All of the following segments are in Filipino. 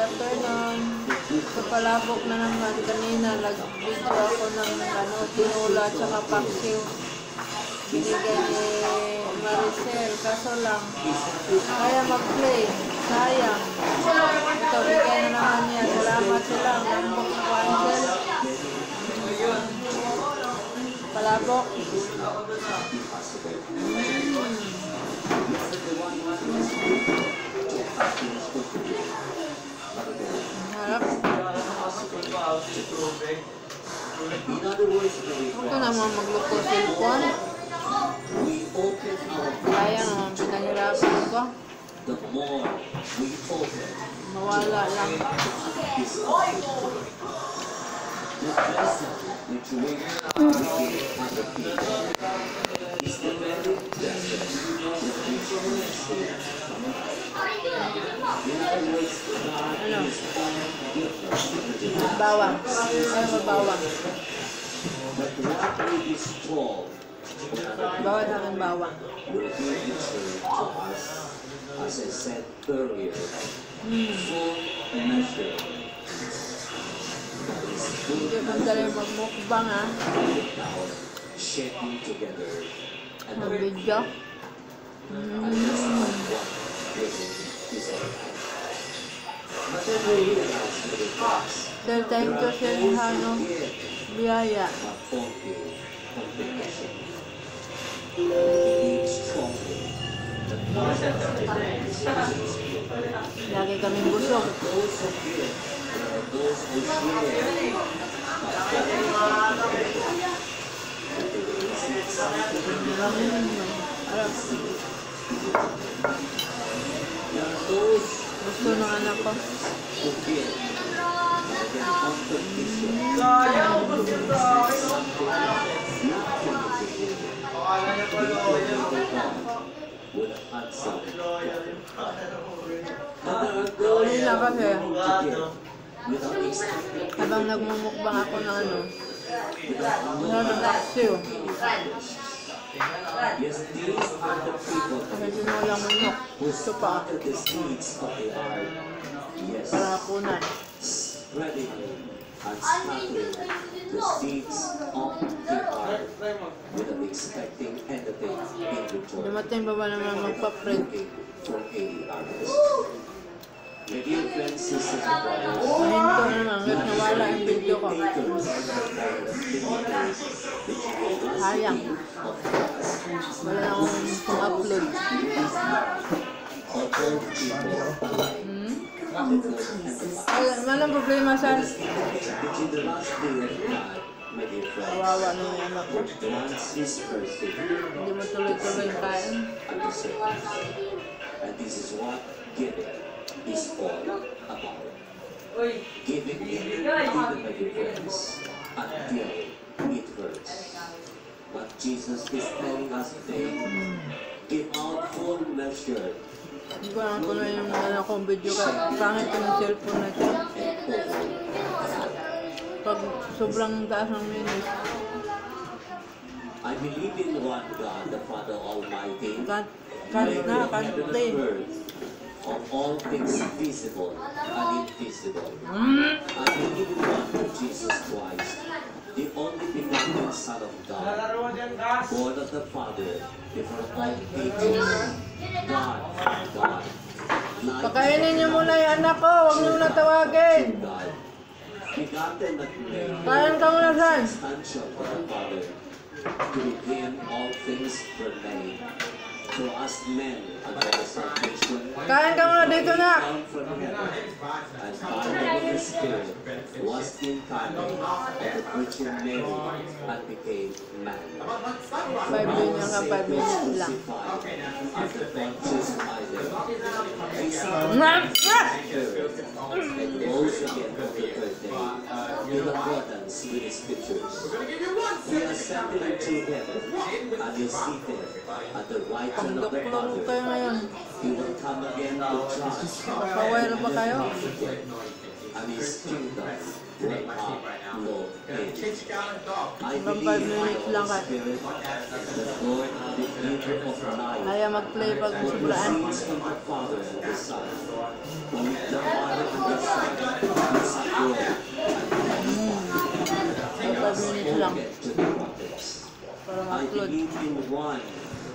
afternoon. Sa palabok na naman kanina, nag-video ako ng tinola at saka paksiw. Binigay ni Maricel, kaso lang, kaya mag-play. Sayang. Ito, bigay na naman niya. Salamat sila. Lambok ng Angel. Palabok. Harap. Huwag ka naman magluto cellphone. Kaya naman pinahirapan ko. Mawala lang. Ano? Bawang. Ano magbawang? Bawal sa akin bawang. As I said earlier, full measure. Hindi mo dali magmukbang ha. Shaping together. Ang video. Sir, thank you Sir Hano. Biyaya. Lagi kaming busog. Gusto ng anak ko. Hindi na kasi habang nagmumukbang ako ng nagdaksiw. Kasi sinulang munok. Gusto pa. Para hapunan. And scattering the seeds of the earth without expecting anything in return. Dumating ba naman magpa-print? For 80 hours. My dear friends, sisters and brothers, mahinto naman, hanggang nawala ang video ko. Sayang. Wala na akong pang-upload. Walang problema sa kawawa na yung anak ko. Hindi mo tuloy-tuloy kain. And this is what giving is all about. Giving even by your friends until it hurts. But Jesus is telling us today, give out full measure. Hindi ko alam kung yung kong video ka. Pangit ko ng cellphone na ito. Pag sobrang taas ng minutes. I believe in one God, the Father Almighty, play. Of all things visible and invisible. I believe in one Jesus Christ, the only begotten Son of God, born of the Father, before all ages. God. Pakainin niyo muna yung anak ko, huwag niyo muna tawagin. Kain ka muna saan? To begin all things were made. For us men and for salvation. Kain ka muna dito na. And by the Holy Spirit was incarnate of the Virgin Mary and became man. 5 minutes lang, 5 minutes lang. As the Pontius Pilate, he suffered and rose again on the third day in accordance with the Scriptures. He ascended into heaven and is seated at the right hand of the Father. He will come again to judge. Papawire ba kayo? And his kingdom will have no end. I Hanggang 5 believe minutes lang ka. Spirit, the Lord, the giver of life, Kaya mag-play pag sobraan. the Father and the Son, who is the Father and the Son, lang. get to the prophets. Para I ma-upload. believe in one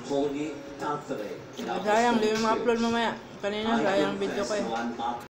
Holy Catholic and Sayang, di mo Apostolic ma-upload Church. mamaya. Kanina, I sayang video ko confess eh. one baptism